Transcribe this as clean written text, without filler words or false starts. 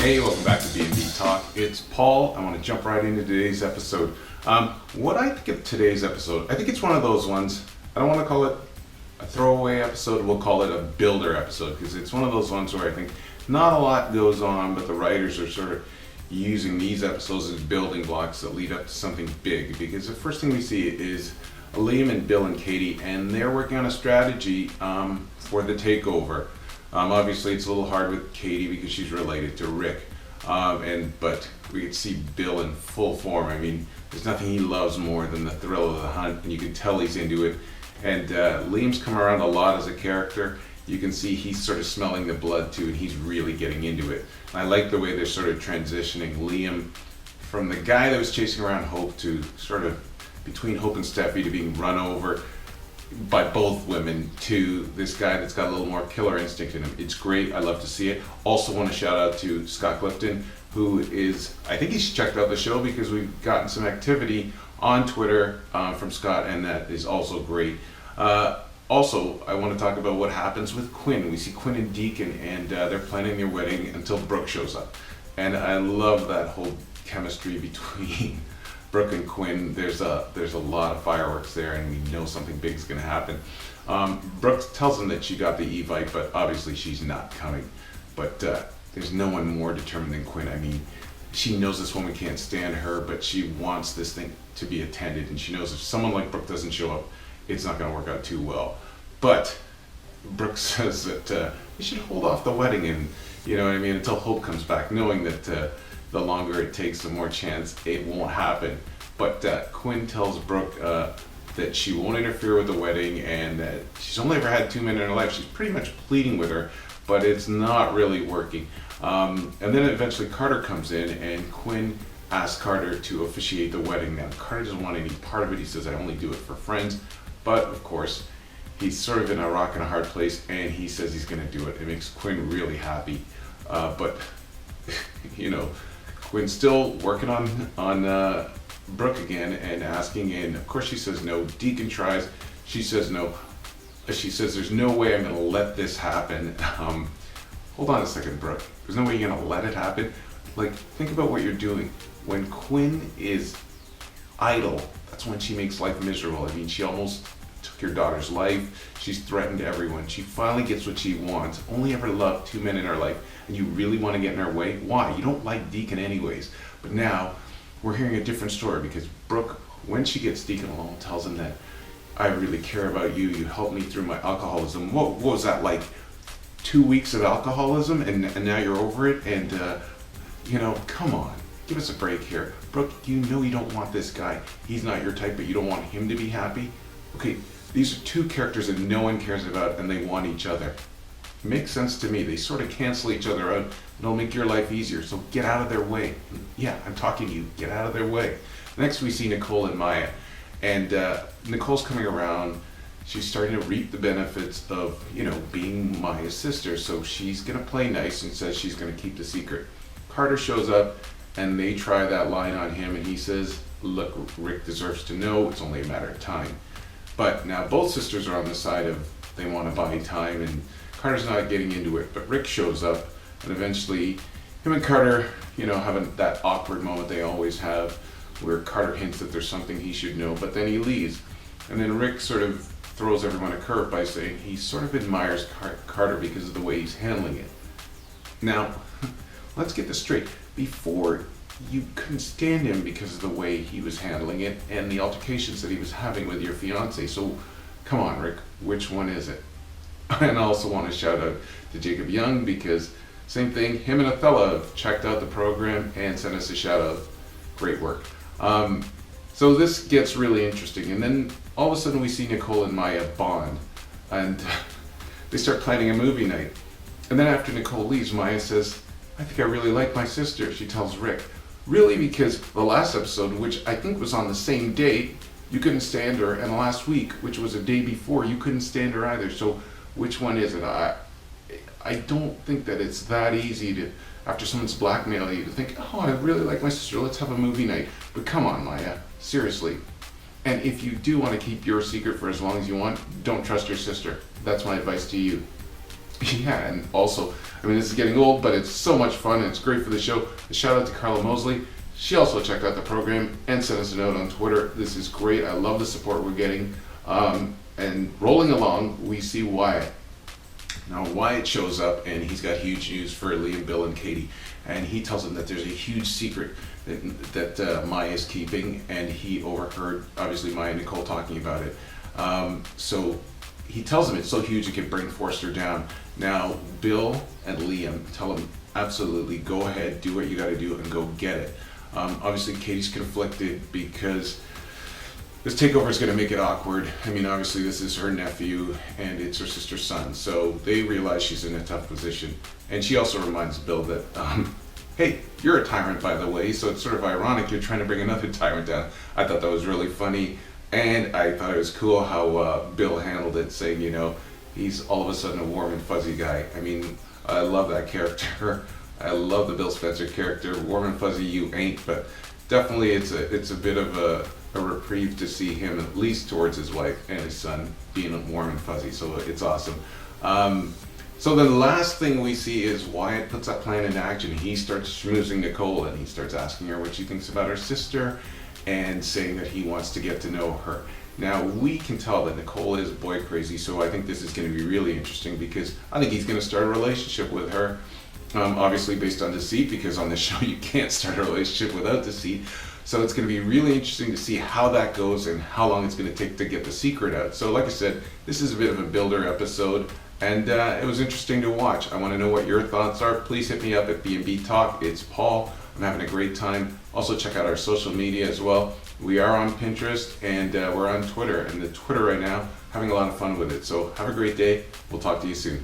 Hey, welcome back to B&B Talk. It's Paul. I want to jump right into today's episode. What I think of today's episode, I think it's one of those ones, I don't want to call it a throwaway episode, we'll call it a builder episode, because it's one of those ones where I think not a lot goes on, but the writers are sort of using these episodes as building blocks that lead up to something big. Because the first thing we see is Liam and Bill and Katie, and they're working on a strategy for the takeover. Obviously, it's a little hard with Katie because she's related to Rick, but we could see Bill in full form. I mean, there's nothing he loves more than the thrill of the hunt, and you can tell he's into it. And Liam's come around a lot as a character. You can see he's sort of smelling the blood too, and he's really getting into it. And I like the way they're sort of transitioning Liam from the guy that was chasing around Hope to sort of between Hope and Steffi to being run over by both women to this guy that's got a little more killer instinct in him. It's great. I love to see it. Also want to shout out to Scott Clifton, who is, I think he's checked out the show because we've gotten some activity on Twitter from Scott, and that is also great. Also, I want to talk about what happens with Quinn. We see Quinn and Deacon, and they're planning their wedding until Brooke shows up. And I love that whole chemistry between Brooke and Quinn. There's a lot of fireworks there, and we know something big is going to happen. Brooke tells them that she got the Evite, but obviously she's not coming. But there's no one more determined than Quinn. I mean, she knows this woman can't stand her, but she wants this thing to be attended, and she knows if someone like Brooke doesn't show up, it's not going to work out too well. But Brooke says that we should hold off the wedding, and you know what I mean, until Hope comes back, knowing that the longer it takes, the more chance it won't happen. But Quinn tells Brooke that she won't interfere with the wedding, and that she's only ever had 2 men in her life. She's pretty much pleading with her, but it's not really working. And then eventually Carter comes in, and Quinn asks Carter to officiate the wedding. Now, Carter doesn't want any part of it. He says, I only do it for friends. But of course, he's sort of in a rock and a hard place, and he says he's going to do it. It makes Quinn really happy. But, you know, Quinn's still working on Brooke again and asking, and of course she says no. Deacon tries, she says no. She says, there's no way I'm going to let this happen. Hold on a second, Brooke. There's no way you're going to let it happen? Like, think about what you're doing. When Quinn is idle, that's when she makes life miserable. I mean, she almost took your daughter's life. She's threatened everyone. She finally gets what she wants. Only ever loved 2 men in her life, and you really want to get in her way? Why? You don't like Deacon anyways. But now, we're hearing a different story, because Brooke, when she gets Deacon alone, tells him that I really care about you. You helped me through my alcoholism. What was that, like 2 weeks of alcoholism, and now you're over it? And you know, come on, give us a break here. Brooke, you know you don't want this guy. He's not your type, but you don't want him to be happy. Okay, these are 2 characters that no one cares about, and they want each other. Makes sense to me. They sort of cancel each other out. It'll make your life easier, so get out of their way. Yeah, I'm talking to you. Get out of their way. Next, we see Nicole and Maya. And Nicole's coming around. She's starting to reap the benefits of, you know, being Maya's sister. So she's going to play nice and says she's going to keep the secret. Carter shows up, and they try that line on him, and he says, look, Rick deserves to know. It's only a matter of time. But now both sisters are on the side of they want to buy time, and Carter's not getting into it. But Rick shows up, and eventually him and Carter, you know, have that awkward moment they always have, where Carter hints that there's something he should know, but then he leaves. And then Rick sort of throws everyone a curve by saying he sort of admires Carter because of the way he's handling it. Now, let's get this straight. Before, you couldn't stand him because of the way he was handling it and the altercations that he was having with your fiance. So, come on, Rick, which one is it? And I also want to shout out to Jacob Young, because same thing, him and Othello have checked out the program and sent us a shout out. Great work. So this gets really interesting, and then all of a sudden we see Nicole and Maya bond, and they start planning a movie night. And then after Nicole leaves, Maya says, I think I really like my sister, she tells Rick. Really, because the last episode, which I think was on the same date, you couldn't stand her, and last week, which was a day before, you couldn't stand her either. So which one is it? I don't think that it's that easy to, after someone's blackmailing you, to think, oh, I really like my sister, let's have a movie night. But come on, Maya, seriously. And if you do want to keep your secret for as long as you want, don't trust your sister. That's my advice to you. Yeah, and also, I mean, this is getting old, but it's so much fun and it's great for the show. A shout out to Carla Mosley. She also checked out the program and sent us a note on Twitter. This is great. I love the support we're getting. And rolling along, we see Wyatt. Now Wyatt shows up and he's got huge news for Liam, Bill, and Katie. And he tells them that there's a huge secret that Maya is keeping, and he overheard, obviously, Maya and Nicole talking about it. So he tells them it's so huge it could bring Forster down. Now Bill and Liam tell him, absolutely, go ahead, do what you gotta do, and go get it. Obviously Katie's conflicted because this takeover is going to make it awkward. I mean, obviously this is her nephew and it's her sister's son, so they realize she's in a tough position. And she also reminds Bill that, hey, you're a tyrant, by the way, so it's sort of ironic you're trying to bring another tyrant down. I thought that was really funny, and I thought it was cool how Bill handled it, saying, he's all of a sudden a warm and fuzzy guy. I mean, I love that character. I love the Bill Spencer character. Warm and fuzzy you ain't, but definitely it's a bit of a reprieve to see him, at least towards his wife and his son, being warm and fuzzy, so it's awesome. So the last thing we see is Wyatt puts that plan in action. He starts schmoozing Nicole and he starts asking her what she thinks about her sister and saying that he wants to get to know her. Now we can tell that Nicole is boy crazy, so I think this is going to be really interesting because I think he's going to start a relationship with her. Obviously based on deceit, because on this show you can't start a relationship without deceit. So it's going to be really interesting to see how that goes and how long it's going to take to get the secret out. So like I said, this is a bit of a builder episode, and it was interesting to watch. I want to know what your thoughts are. Please hit me up at B&B Talk. It's Paul. I'm having a great time. Also check out our social media as well. We are on Pinterest and we're on Twitter, and the Twitter right now, having a lot of fun with it. So have a great day. We'll talk to you soon.